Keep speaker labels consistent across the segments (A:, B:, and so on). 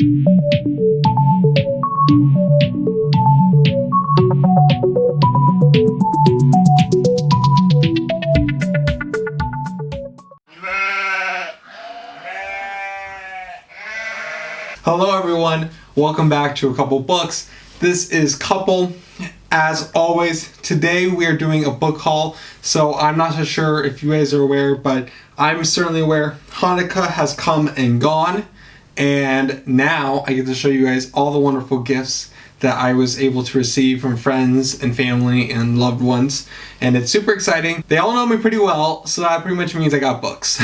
A: Hello everyone, welcome back to A Couple Books. This is Couple. As always, today we are doing a book haul, so I'm not so sure if you guys are aware, but I'm certainly aware Hanukkah has come and gone, and now I get to show you guys all the wonderful gifts that I was able to receive from friends and family and loved ones, and it's super exciting. They all know me pretty well, so that pretty much means I got books.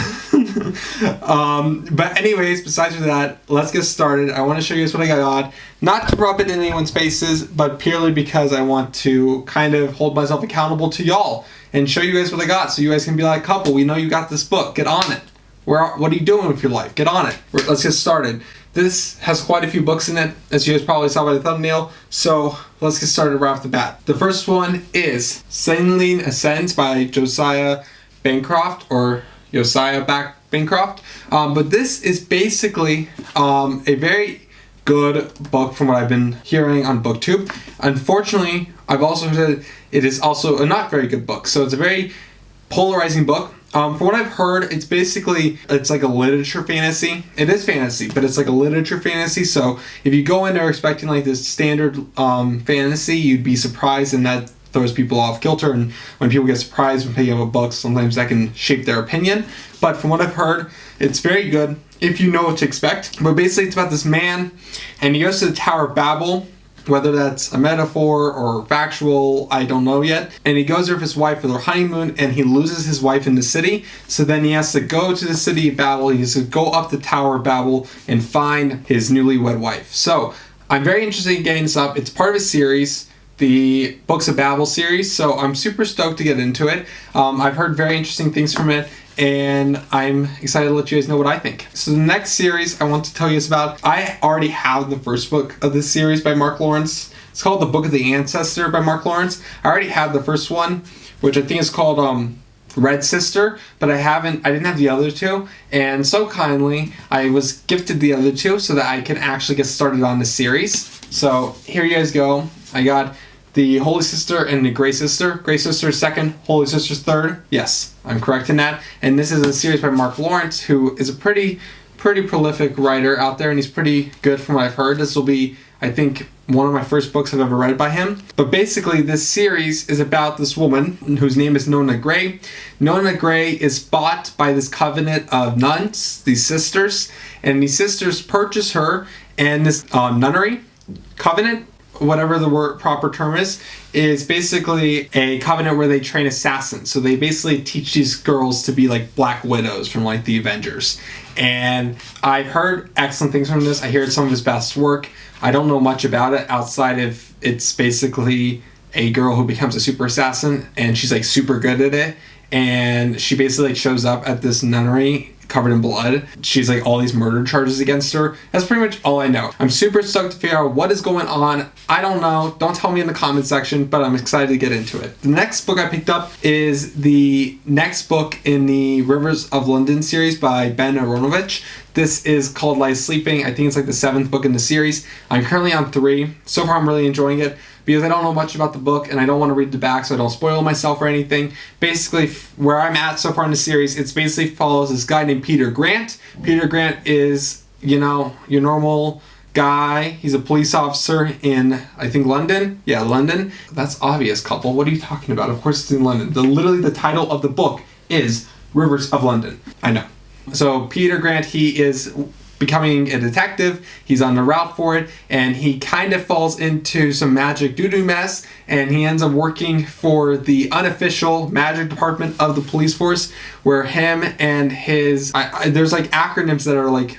A: But anyways, besides that, let's get started. I want to show you guys what I got, not to rub it in anyone's faces, but purely because I want to kind of hold myself accountable to y'all and show you guys what I got, so you guys can be like, Couple, we know you got this book, get on it. What are you doing with your life? Get on it. Let's get started. This has quite a few books in it, as you guys probably saw by the thumbnail, so let's get started right off the bat. The first one is Sailing Ascends by Josiah Bancroft, or Josiah Bancroft. But this is basically a very good book from what I've been hearing on BookTube. Unfortunately, I've also heard it is also a not very good book, so it's a very polarizing book. From what I've heard, it's like a literature fantasy. It is fantasy, but it's like a literature fantasy. So if you go in there expecting like this standard fantasy, you'd be surprised, and that throws people off kilter. And when people get surprised when picking up a book, sometimes that can shape their opinion. But from what I've heard, it's very good if you know what to expect. But basically, it's about this man, and he goes to the Tower of Babel. Whether that's a metaphor or factual, I don't know yet. And he goes there with his wife for their honeymoon, and he loses his wife in the city. So then he has to go to the city of Babel. He has to go up the Tower of Babel and find his newlywed wife. So I'm very interested in getting this up. It's part of a series, the Books of Babel series. So I'm super stoked to get into it. I've heard very interesting things from it, and I'm excited to let you guys know what I think. So the next series I want to tell you is about, I already have the first book of this series by Mark Lawrence. It's called The Book of the Ancestor by Mark Lawrence. I already have the first one, which I think is called Red Sister, but I didn't have the other two, and so kindly I was gifted the other two so that I can actually get started on the series. So here you guys go. I got the Holy Sister and the Grey Sister. Grey Sister is second, Holy Sister's third. Yes, I'm correct in that. And this is a series by Mark Lawrence, who is a pretty prolific writer out there, and he's pretty good from what I've heard. This will be, I think, one of my first books I've ever read by him. But basically, this series is about this woman whose name is Nona Gray. Nona Gray is bought by this covenant of nuns, these sisters, and these sisters purchase her, and this nunnery covenant, whatever the proper term is basically a covenant where they train assassins. So they basically teach these girls to be like Black Widows from like the Avengers. And I've heard excellent things from this. I hear it's some of his best work. I don't know much about it outside of it's basically a girl who becomes a super assassin, and she's like super good at it. And she basically like shows up at this nunnery covered in blood. She's like all these murder charges against her. That's pretty much all I know. I'm super stoked to figure out what is going on. I don't know. Don't tell me in the comment section, but I'm excited to get into it. The next book I picked up is the next book in the Rivers of London series by Ben Aronovich. This is called Lies Sleeping. I think it's like the 7th book in the series. I'm currently on 3. So far I'm really enjoying it, because I don't know much about the book and I don't want to read the back so I don't spoil myself or anything. Basically, where I'm at so far in the series, it basically follows this guy named Peter Grant. Peter Grant is, you know, your normal guy. He's a police officer in, I think, London. Yeah, London. That's obvious, Couple. What are you talking about? Of course it's in London. Literally the title of the book is Rivers of London. I know. So Peter Grant, he is becoming a detective. He's on the route for it, and he kind of falls into some magic doo-doo mess, and he ends up working for the unofficial magic department of the police force, where him and his there's like acronyms that are like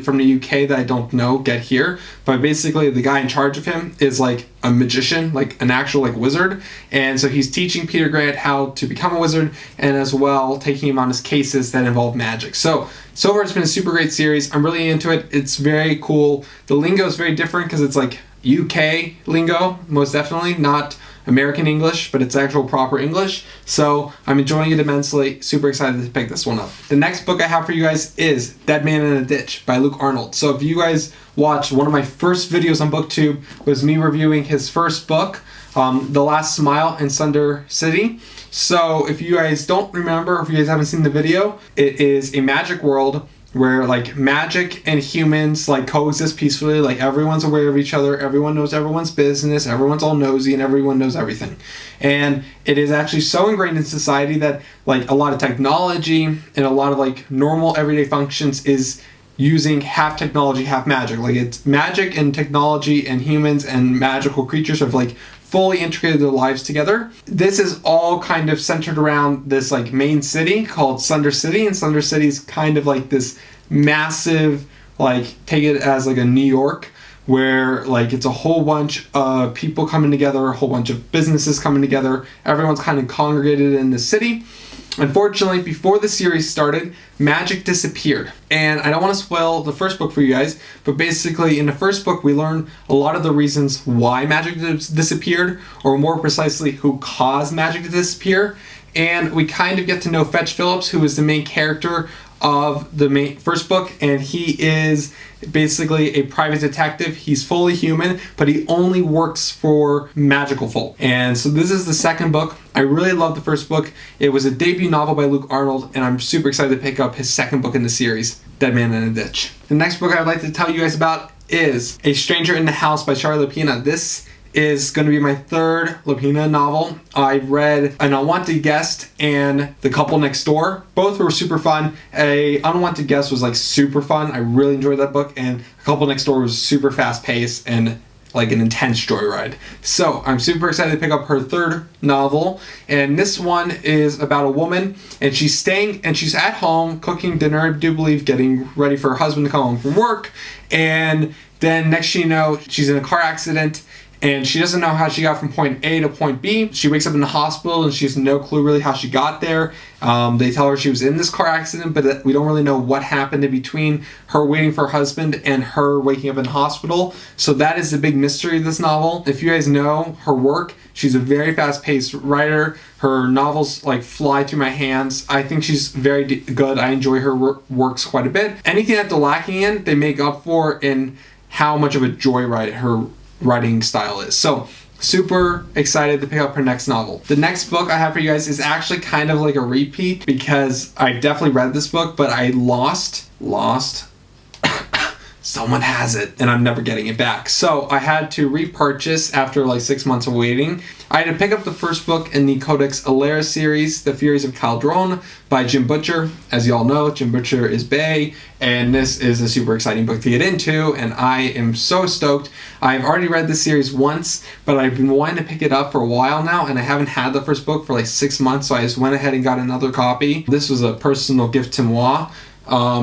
A: from the UK that I don't know get here, but basically the guy in charge of him is like a magician, like an actual like wizard, and so he's teaching Peter Grant how to become a wizard, and as well taking him on his cases that involve magic. So far it's been a super great series. I'm really into it. It's very cool. The lingo is very different because it's like UK lingo, most definitely, not American English, but it's actual proper English. So I'm enjoying it immensely. Super excited to pick this one up. The next book I have for you guys is Dead Man in a Ditch by Luke Arnold. So if you guys watched, one of my first videos on BookTube was me reviewing his first book, The Last Smile in Sunder City. So if you guys don't remember, if you guys haven't seen the video, it is a magic world where like magic and humans like coexist peacefully, like everyone's aware of each other, everyone knows everyone's business, everyone's all nosy, and everyone knows everything. And it is actually so ingrained in society that like a lot of technology and a lot of like normal everyday functions is using half technology, half magic. Like it's magic and technology and humans and magical creatures have like fully integrated their lives together. This is all kind of centered around this like main city called Sunder City, and Sunder City is kind of like this massive, like take it as like a New York, where like it's a whole bunch of people coming together, a whole bunch of businesses coming together, everyone's kind of congregated in the city. Unfortunately, before the series started, magic disappeared. And I don't want to spoil the first book for you guys, but basically in the first book we learn a lot of the reasons why magic disappeared, or more precisely, who caused magic to disappear. And we kind of get to know Fetch Phillips, who is the main character of the first book, and he is basically a private detective. He's fully human, but he only works for magical folk. And so this is the second book. I really love the first book. It was a debut novel by Luke Arnold, and I'm super excited to pick up his second book in the series, Dead Man in a Ditch. The next book I'd like to tell you guys about is A Stranger in the House by Charlie Lapina. This is going to be my third Lapina novel. I read An Unwanted Guest and The Couple Next Door. Both were super fun. A Unwanted Guest was like super fun. I really enjoyed that book, and A Couple Next Door was super fast paced and like an intense joyride. So I'm super excited to pick up her third novel, and this one is about a woman, and she's at home cooking dinner, I do believe getting ready for her husband to come home from work, and then next thing you know, she's in a car accident, and she doesn't know how she got from point A to point B. She wakes up in the hospital and she has no clue really how she got there. They tell her she was in this car accident, but we don't really know what happened in between her waiting for her husband and her waking up in the hospital. So that is the big mystery of this novel. If you guys know her work, she's a very fast-paced writer. Her novels like fly through my hands. I think she's very good. I enjoy her works quite a bit. Anything that they're lacking in, they make up for in how much of a joyride her writing style is. So super excited to pick up her next novel. The next book I have for you guys is actually kind of like a repeat, because I definitely read this book, but I lost someone has it and I'm never getting it back. So I had to repurchase after like 6 months of waiting. I had to pick up the first book in the Codex Alera series, The Theories of Caldrone by Jim Butcher. As you all know, Jim Butcher is Bay, and this is a super exciting book to get into, and I am so stoked. I've already read this series once, but I've been wanting to pick it up for a while now, and I haven't had the first book for like 6 months, so I just went ahead and got another copy. This was a personal gift to moi,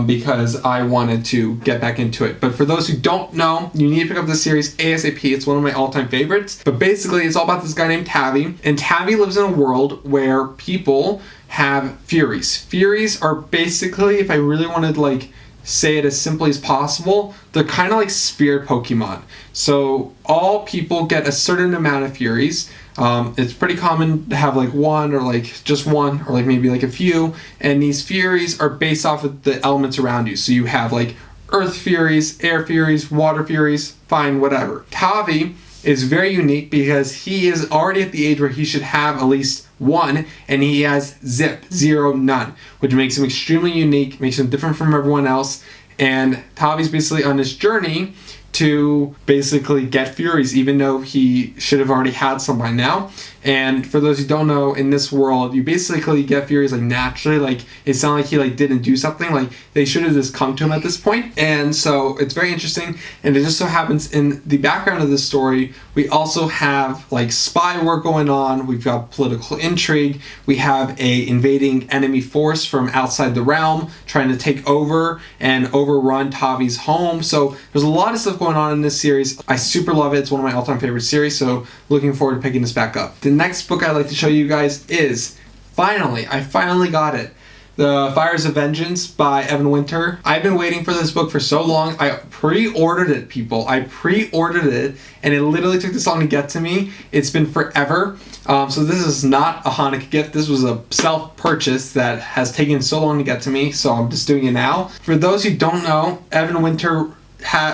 A: because I wanted to get back into it. But for those who don't know, you need to pick up this series ASAP. It's one of my all-time favorites. But basically, it's all about this guy named Tavi. And Tavi lives in a world where people have Furies. Furies are basically, if I really wanted to like say it as simply as possible, they're kind of like spirit Pokemon. So all people get a certain amount of Furies. It's pretty common to have like one or like just one or like maybe like a few, and these Furies are based off of the elements around you. So you have like Earth Furies, Air Furies, Water Furies, fine, whatever. Tavi is very unique because he is already at the age where he should have at least one, and he has zero, none, which makes him extremely unique, makes him different from everyone else. And Tavi's basically on this journey to basically get Furies, even though he should have already had some by now. And for those who don't know, in this world, you basically get Furies like naturally. Like it's not like he like didn't do something. Like they should have just come to him at this point. And so it's very interesting. And it just so happens in the background of this story, we also have like spy work going on. We've got political intrigue. We have a invading enemy force from outside the realm trying to take over and overrun Tavi's home. So there's a lot of stuff going on in this series. I super love it. It's one of my all-time favorite series. So looking forward to picking this back up. The next book I'd like to show you guys is I finally got it. The Fires of Vengeance by Evan Winter. I've been waiting for this book for so long. I pre-ordered it, people. I pre-ordered it, and it literally took this long to get to me. It's been forever. So this is not a Hanukkah gift. This was a self-purchase that has taken so long to get to me, so I'm just doing it now. For those who don't know, Evan Winter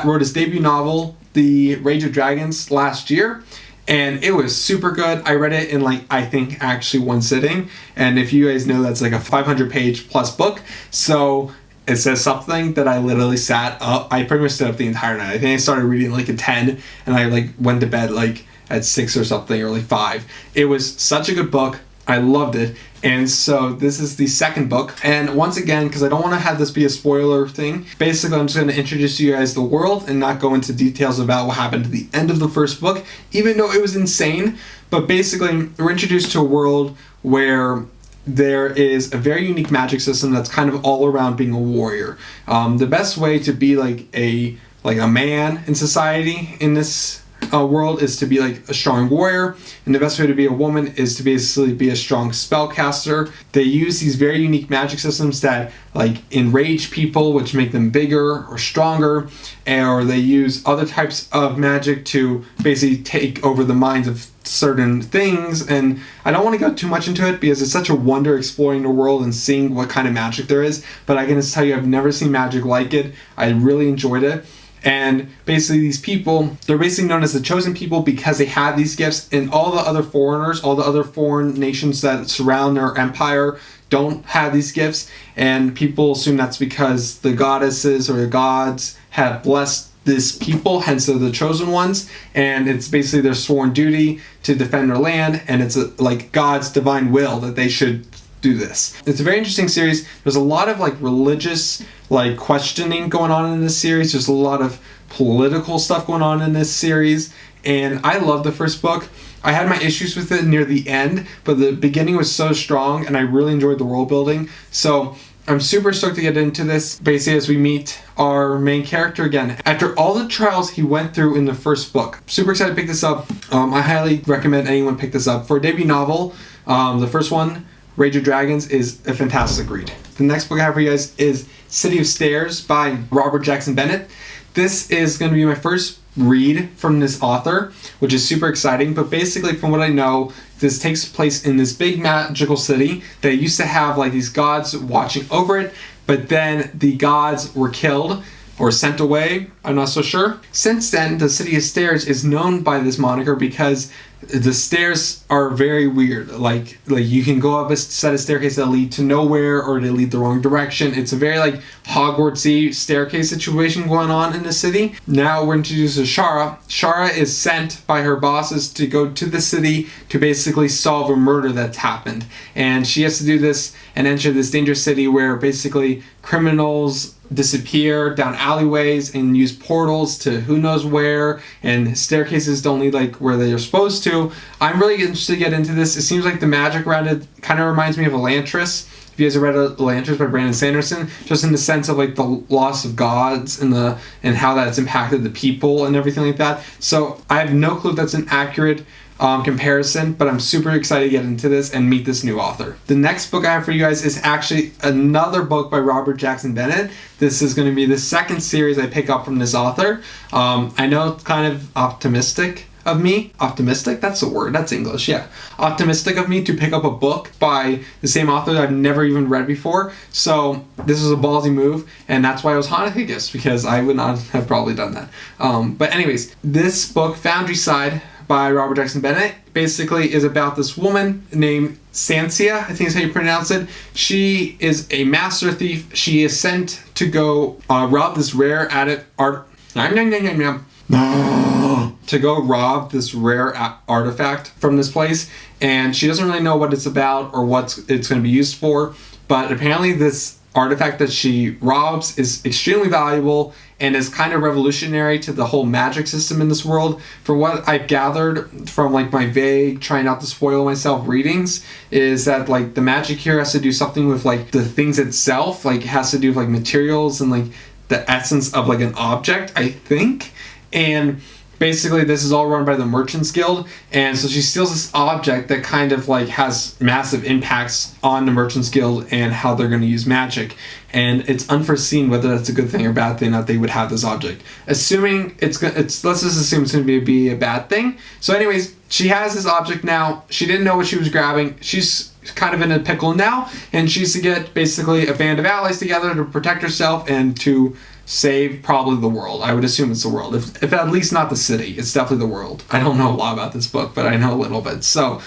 A: wrote his debut novel, The Rage of Dragons, last year. And it was super good. I read it in I think actually one sitting. And if you guys know, that's like a 500 page plus book. So it says something that I literally sat up. I pretty much stayed up the entire night. I think I started reading at 10 and I went to bed at 6 or something, or 5. It was such a good book. I loved it. And so this is the second book. And once again, because I don't want to have this be a spoiler thing, basically I'm just going to introduce you guys to the world and not go into details about what happened at the end of the first book, even though it was insane. But basically, we're introduced to a world where there is a very unique magic system that's kind of all around being a warrior. The best way to be a man in society in this world is to be a strong warrior, and the best way to be a woman is to basically be a strong spellcaster. They use these very unique magic systems that enrage people, which make them bigger or stronger, or they use other types of magic to basically take over the minds of certain things. And I don't want to go too much into it because it's such a wonder exploring the world and seeing what kind of magic there is, but I can just tell you I've never seen magic like it. I really enjoyed it. And basically these people, they're basically known as the chosen people because they have these gifts, and all the other foreigners, all the other foreign nations that surround their empire don't have these gifts, and people assume that's because the goddesses or the gods have blessed this people, hence they're the chosen ones, and it's basically their sworn duty to defend their land, and it's God's divine will that they should do this. It's a very interesting series. There's a lot of religious questioning going on in this series. There's a lot of political stuff going on in this series, and I love the first book. I had my issues with it near the end, but the beginning was so strong and I really enjoyed the world building. So I'm super stoked to get into this, basically as we meet our main character again after all the trials he went through in the first book. Super excited to pick this up. I highly recommend anyone pick this up. For a debut novel, the first one, Rage of Dragons, is a fantastic read. The next book I have for you guys is City of Stairs by Robert Jackson Bennett. This is going to be my first read from this author, which is super exciting. But basically, from what I know, this takes place in this big magical city that used to have these gods watching over it, but then the gods were killed or sent away. I'm not so sure. Since then, the City of Stairs is known by this moniker because the stairs are very weird. You can go up a set of staircases that lead to nowhere or they lead the wrong direction. It's a very Hogwartsy staircase situation going on in the city. Now we're introduced to Shara. Shara is sent by her bosses to go to the city to basically solve a murder that's happened. And she has to do this and enter this dangerous city where basically criminals disappear down alleyways and use portals to who knows where, and staircases don't lead where they are supposed to. I'm really interested to get into this. It seems like the magic around it kind of reminds me of Elantris. If you guys have read Elantris by Brandon Sanderson, just in the sense of the loss of gods and how that's impacted the people and everything like that. So I have no clue if that's an accurate comparison, but I'm super excited to get into this and meet this new author. The next book I have for you guys is actually another book by Robert Jackson Bennett. This is going to be the second series I pick up from this author. I know it's kind of optimistic of me. Optimistic? That's a word. That's English. Yeah. Optimistic of me to pick up a book by the same author that I've never even read before. So this was a ballsy move, and that's why it was Hanukkah gifts, because I would not have probably done that. But anyways, this book, Foundry Side by Robert Jackson Bennett, basically is about this woman named Sansia, I think is how you pronounce it. She is a master thief. She is sent to go rob this rare to go rob this rare artifact from this place, and she doesn't really know what it's about or what it's going to be used for, but apparently this artifact that she robs is extremely valuable and is kind of revolutionary to the whole magic system in this world. From what I've gathered from my vague, trying not to spoil myself readings, is that the magic here has to do something with the things itself, it has to do with materials and the essence of an object, I think. And basically this is all run by the Merchants Guild, and so she steals this object that kind of like has massive impacts on the Merchants Guild and how they're going to use magic, and it's unforeseen whether that's a good thing or bad thing that they would have this object. Assuming it's let's just assume it's going to be a bad thing. So anyways, she has this object now. She didn't know what she was grabbing. She's kind of in a pickle now, and she's to get basically a band of allies together to protect herself and to save probably the world. I would assume it's the world. If at least not the city, it's definitely the world. I don't know a lot about this book, but I know a little bit. So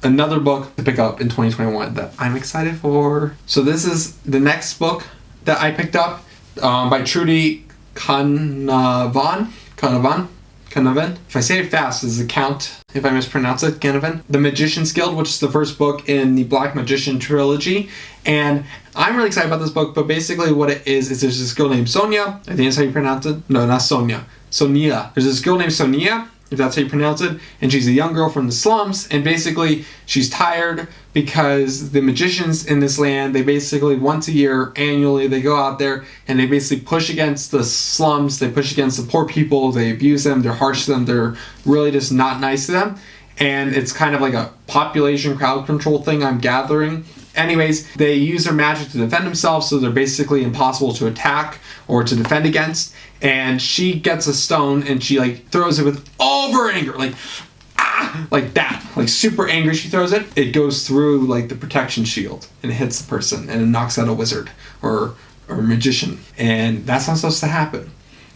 A: another book to pick up in 2021 that I'm excited for. So this is the next book that I picked up by Trudy Canavan. If I say it fast, this is a count. If I mispronounce it, Canavan. The Magician's Guild, which is the first book in the Black Magician trilogy. And I'm really excited about this book, but basically what it is there's this girl named Sonia. I think that's how you pronounce it. No, not Sonia. Sonia. There's this girl named Sonia, if that's how you pronounce it, and she's a young girl from the slums, and basically she's tired because the magicians in this land, they basically once a year, annually, they go out there and they basically push against the slums, they push against the poor people, they abuse them, they're harsh to them, they're really just not nice to them, and it's kind of like a population crowd control thing, I'm gathering. Anyways, they use their magic to defend themselves, so they're basically impossible to attack or to defend against. And she gets a stone and she like throws it with all of her anger, like that, like super angry. She throws it. It goes through like the protection shield and it hits the person and it knocks out a wizard or magician. And that's not supposed to happen.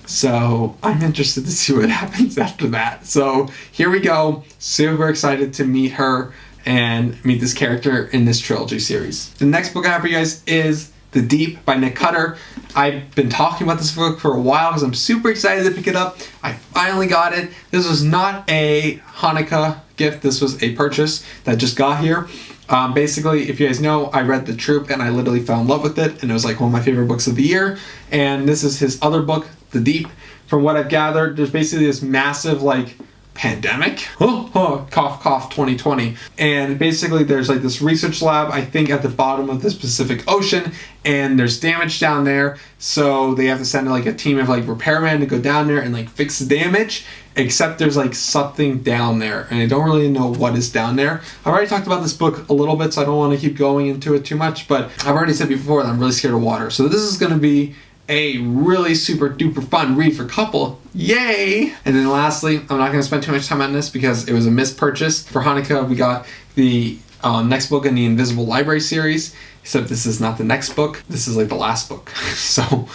A: So I'm interested to see what happens after that. So here we go. Super excited to meet her and meet this character in this trilogy series. The next book I have for you guys is The Deep by Nick Cutter. I've been talking about this book for a while because I'm super excited to pick it up. I finally got it. This was not a Hanukkah gift. This was a purchase that just got here. Basically, if you guys know, I read The Troop and I literally fell in love with it, and it was like one of my favorite books of the year. And this is his other book, The Deep. From what I've gathered, there's basically this massive like pandemic, cough cough 2020, and basically there's like this research lab, I think, at the bottom of this Pacific Ocean, and there's damage down there, so they have to send like a team of like repairmen to go down there and like fix the damage, except there's like something down there and I don't really know what is down there. I've already talked about this book a little bit, so I don't want to keep going into it too much, but I've already said before that I'm really scared of water, so this is going to be a really super duper fun read for couple. Yay! And then lastly, I'm not going to spend too much time on this because it was a missed purchase. For Hanukkah, we got the next book in the Invisible Library series, except this is not the next book. This is like the last book. So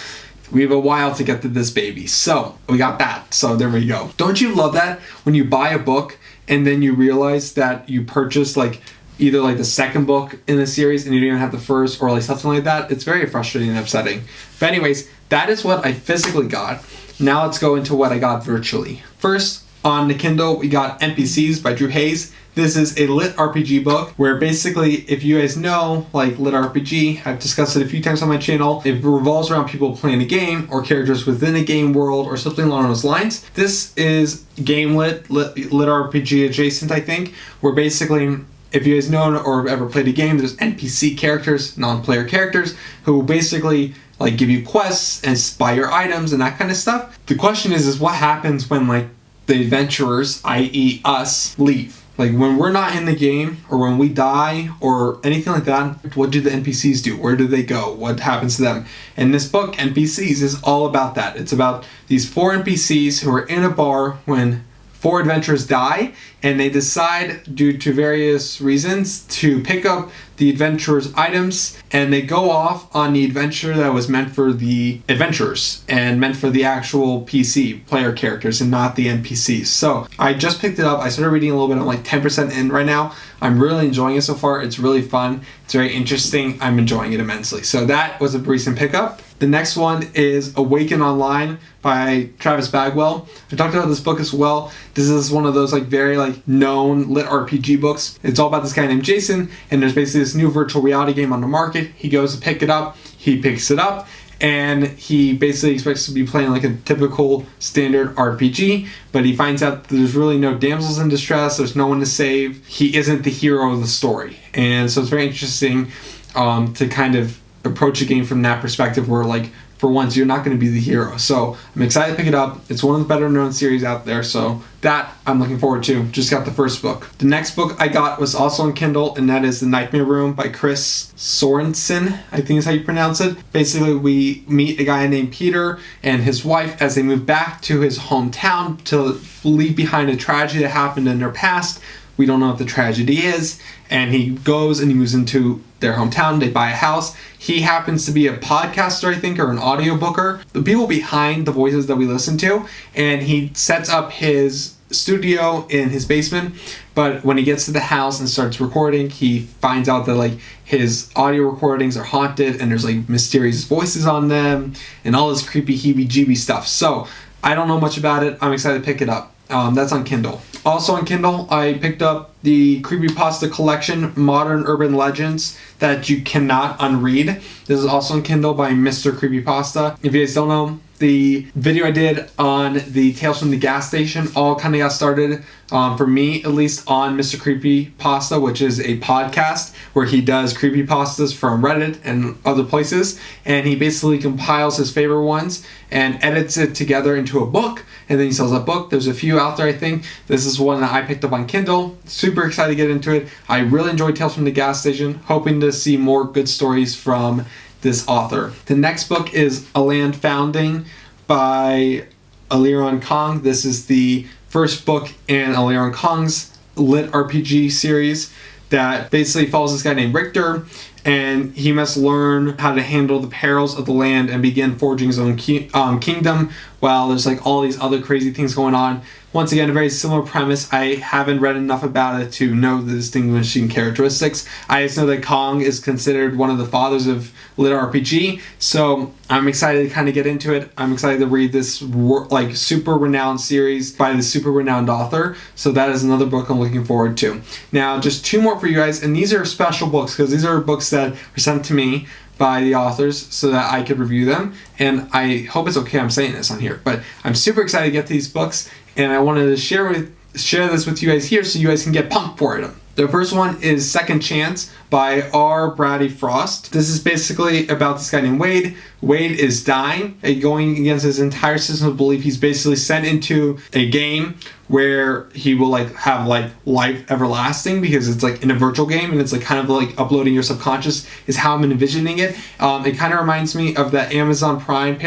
A: we have a while to get to this baby. So we got that. So there we go. Don't you love that when you buy a book and then you realize that you purchased like either like the second book in the series and you don't even have the first, or like something like that? It's very frustrating and upsetting. But anyways, that is what I physically got. Now let's go into what I got virtually. First, on the Kindle, we got NPCs by Drew Hayes. This is a LitRPG book where basically, if you guys know, like LitRPG, I've discussed it a few times on my channel, it revolves around people playing a game or characters within a game world or something along those lines. This is game LitRPG adjacent, I think, where basically, if you guys know or ever played a game, there's NPC characters, non-player characters, who basically like give you quests and buy your items and that kind of stuff. The question is what happens when like the adventurers, i.e. us, leave? Like when we're not in the game or when we die or anything like that, what do the NPCs do? Where do they go? What happens to them? And this book, NPCs, is all about that. It's about these 4 NPCs who are in a bar when 4 adventurers die, and they decide, due to various reasons, to pick up the adventurers' items, and they go off on the adventure that was meant for the adventurers and meant for the actual PC player characters and not the NPCs. So I just picked it up. I started reading a little bit. I'm like 10% in right now. I'm really enjoying it so far. It's really fun. It's very interesting. I'm enjoying it immensely. So that was a recent pickup. The next one is Awaken Online by Travis Bagwell. I talked about this book as well. This is one of those like very like known LitRPG books. It's all about this guy named Jason, and there's basically this new virtual reality game on the market. He goes to pick it up. He picks it up, and he basically expects to be playing like a typical standard RPG, but he finds out that there's really no damsels in distress. There's no one to save. He isn't the hero of the story, and so it's very interesting to kind of approach a game from that perspective, where like for once you're not going to be the hero. So I'm excited to pick it up. It's one of the better known series out there, so that I'm looking forward to. Just got the first book. The next book I got was also on Kindle, and that is The Nightmare Room by Chris Sorensen, I think is how you pronounce it. Basically, we meet a guy named Peter and his wife as they move back to his hometown to leave behind a tragedy that happened in their past. We don't know what the tragedy is, and he goes and he moves into their hometown. They buy a house. He happens to be a podcaster, I think, or an audiobooker, the people behind the voices that we listen to, and he sets up his studio in his basement. But when he gets to the house and starts recording, he finds out that like his audio recordings are haunted and there's like mysterious voices on them and all this creepy heebie-jeebie stuff. So I don't know much about it. I'm excited to pick it up. That's on Kindle. Also on Kindle, I picked up the creepypasta collection, Modern Urban Legends, that you cannot unread. This is also on Kindle by Mr. Creepypasta. If you guys don't know, the video I did on the Tales from the Gas Station all kind of got started, for me at least, on Mr. Creepypasta, which is a podcast where he does creepypastas from Reddit and other places, and he basically compiles his favorite ones and edits it together into a book, and then he sells that book. There's a few out there, I think. This is one that I picked up on Kindle. Super excited to get into it. I really enjoyed Tales from the Gas Station, hoping to see more good stories from this author. The next book is A Land Founding by Aliron Kong. This is the first book in Aliron Kong's LitRPG series that basically follows this guy named Richter, and he must learn how to handle the perils of the land and begin forging his own kingdom while there's like all these other crazy things going on. Once again, a very similar premise. I haven't read enough about it to know the distinguishing characteristics. I just know that Kong is considered one of the fathers of LitRPG, so I'm excited to kind of get into it. I'm excited to read this like super renowned series by this super renowned author, so that is another book I'm looking forward to. Now, just two more for you guys, and these are special books because these are books that were sent to me by the authors so that I could review them, and I hope it's okay I'm saying this on here, but I'm super excited to get these books, and I wanted to share this with you guys here so you guys can get pumped for it. The first one is Second Chance by R. Brady Frost. This is basically about this guy named Wade. Wade is dying, going against his entire system of belief. He's basically sent into a game where he will like have like life everlasting because it's like in a virtual game and it's like kind of like uploading your subconscious is how I'm envisioning it. It kind of reminds me of that Amazon Prime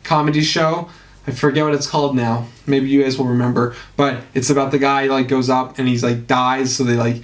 A: comedy show. I forget what it's called now. Maybe you guys will remember. But it's about the guy like goes up and he's like dies, so they like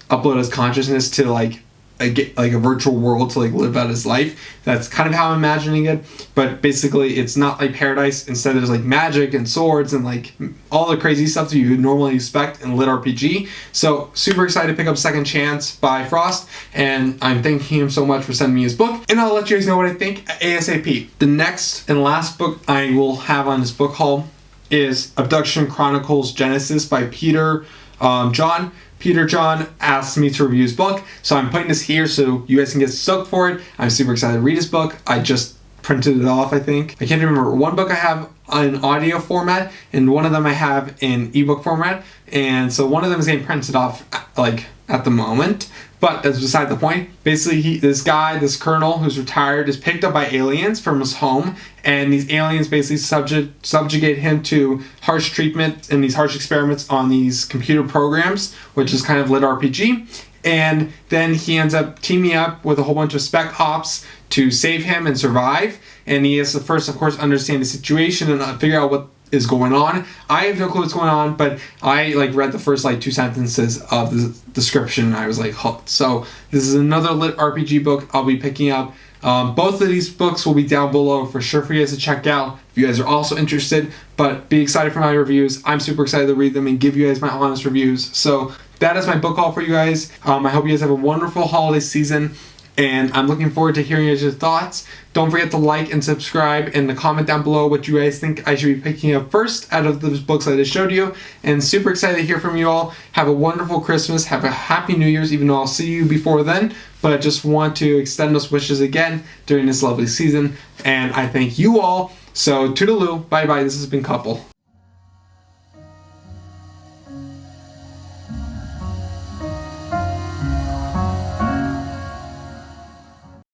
A: upload his consciousness to like a virtual world to like live out his life. That's kind of how I'm imagining it. But basically it's not like paradise. Instead there's like magic and swords and like all the crazy stuff that you would normally expect in LitRPG. So super excited to pick up Second Chance by Frost, and I'm thanking him so much for sending me his book, and I'll let you guys know what I think ASAP. The next and last book I will have on this book haul is Abduction Chronicles Genesis by Peter John. Peter John asked me to review his book, so I'm putting this here so you guys can get stoked for it. I'm super excited to read his book. I just printed it off, I think. I can't remember. One book I have in audio format, and one of them I have in ebook format, and so one of them is getting printed off like at the moment, but that's beside the point. Basically, this colonel who's retired is picked up by aliens from his home, and these aliens basically subjugate him to harsh treatment and these harsh experiments on these computer programs, which is kind of LitRPG. And then he ends up teaming up with a whole bunch of spec ops to save him and survive. And he has to first, of course, understand the situation and figure out what is going on. I have no clue what's going on, but I read the first 2 sentences of the description and I was hooked. So this is another LitRPG book I'll be picking up. Both of these books will be down below for sure for you guys to check out if you guys are also interested, but be excited for my reviews. I'm super excited to read them and give you guys my honest reviews. So that is my book haul for you guys. I hope you guys have a wonderful holiday season, and I'm looking forward to hearing your thoughts. Don't forget to like and subscribe and to comment down below what you guys think I should be picking up first out of those books I just showed you. And super excited to hear from you all. Have a wonderful Christmas. Have a happy New Year's, even though I'll see you before then. But I just want to extend those wishes again during this lovely season. And I thank you all. So toodaloo. Bye-bye. This has been Couple.